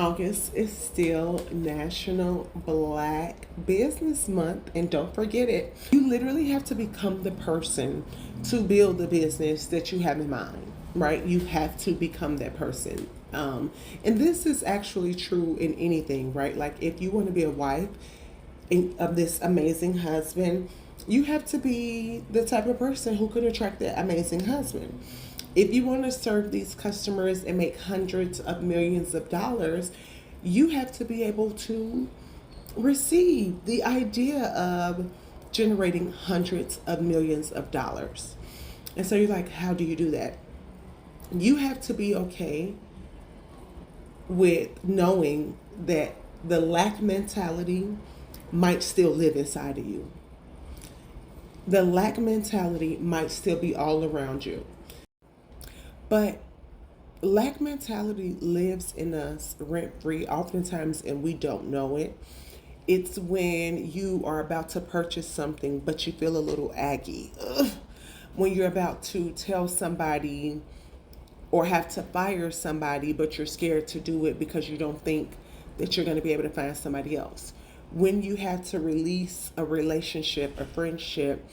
August is still National Black Business Month, and don't forget it. You literally have to become the person to build the business that you have in mind, right? You have to become that person. And this is actually true in anything, right? Like if you want to be a wife of this amazing husband, you have to be the type of person who could attract that amazing husband. If you want to serve these customers and make hundreds of millions of dollars, you have to be able to receive the idea of generating hundreds of millions of dollars. And so you're like, how do you do that? You have to be okay with knowing that the lack mentality might still live inside of you. The lack mentality might still be all around you. But lack mentality lives in us rent free oftentimes, and we don't know it. It's when you are about to purchase something, but you feel a little aggy. Ugh. When you're about to tell somebody or have to fire somebody, but you're scared to do it because you don't think that you're going to be able to find somebody else. When you have to release a relationship, a friendship,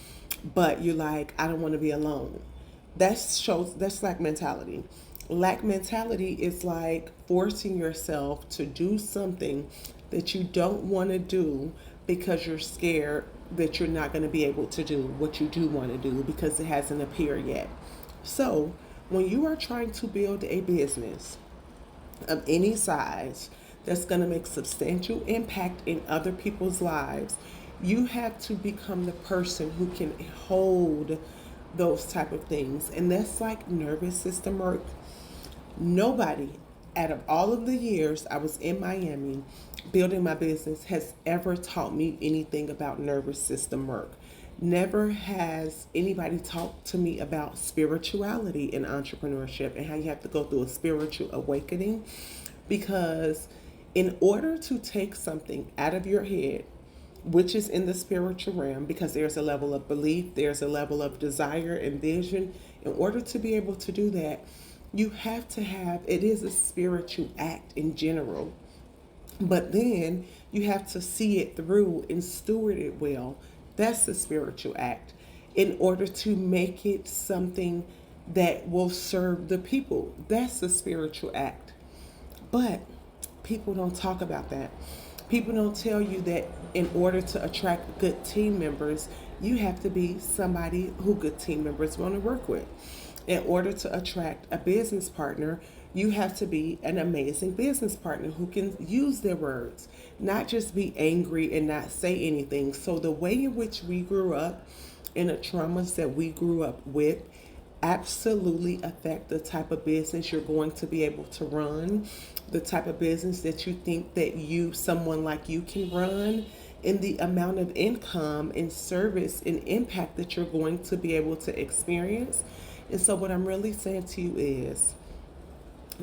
but you're like, I don't want to be alone. That's lack mentality. Lack mentality is like forcing yourself to do something that you don't want to do because you're scared that you're not going to be able to do what you do want to do because it hasn't appeared yet. So, when you are trying to build a business of any size that's going to make substantial impact in other people's lives, you have to become the person who can hold those type of things. And that's like nervous system work. Nobody out of all of the years I was in Miami building my business has ever taught me anything about nervous system work. Never has anybody talked to me about spirituality in entrepreneurship and how you have to go through a spiritual awakening, because in order to take something out of your head, which is in the spiritual realm, because there's a level of belief, there's a level of desire and vision. In order to be able to do that, you have to have, it is a spiritual act in general, but then you have to see it through and steward it well. That's the spiritual act in order to make it something that will serve the people. That's the spiritual act. But people don't talk about that. People don't tell you that in order to attract good team members, you have to be somebody who good team members want to work with. In order to attract a business partner, you have to be an amazing business partner who can use their words, not just be angry and not say anything. So, the way in which we grew up and the traumas that we grew up with absolutely affect the type of business you're going to be able to run, the type of business that you think that someone like you can run, and the amount of income and service and impact that you're going to be able to experience. And so, what I'm really saying to you is,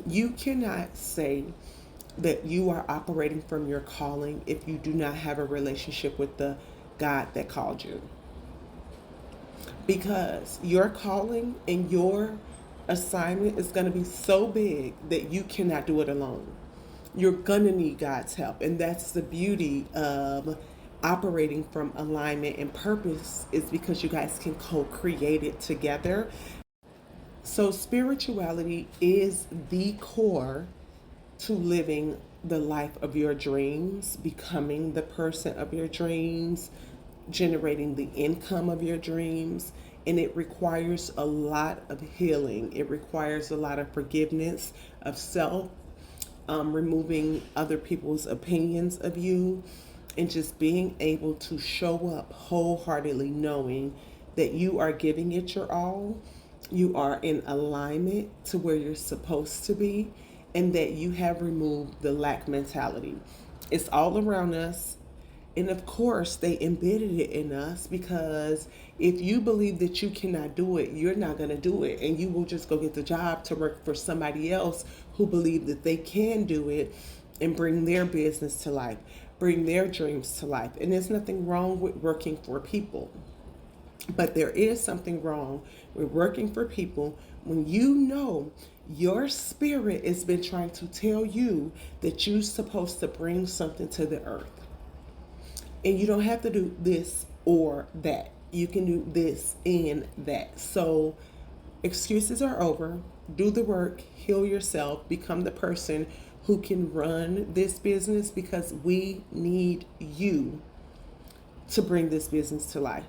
you cannot say that you are operating from your calling if you do not have a relationship with the God that called you. Because your calling and your assignment is going to be so big that you cannot do it alone. You're going to need God's help. And that's the beauty of operating from alignment and purpose, is because you guys can co-create it together. So spirituality is the core to living the life of your dreams, becoming the person of your dreams, generating the income of your dreams. And it requires a lot of healing. It requires a lot of forgiveness of self, removing other people's opinions of you, and just being able to show up wholeheartedly knowing that you are giving it your all, you are in alignment to where you're supposed to be, and that you have removed the lack mentality. It's all around us. And of course, they embedded it in us because if you believe that you cannot do it, you're not going to do it. And you will just go get the job to work for somebody else who believe that they can do it and bring their business to life, bring their dreams to life. And there's nothing wrong with working for people. But there is something wrong with working for people when you know your spirit has been trying to tell you that you're supposed to bring something to the earth. And you don't have to do this or that. You can do this and that. So excuses are over. Do the work, heal yourself, become the person who can run this business, because we need you to bring this business to life.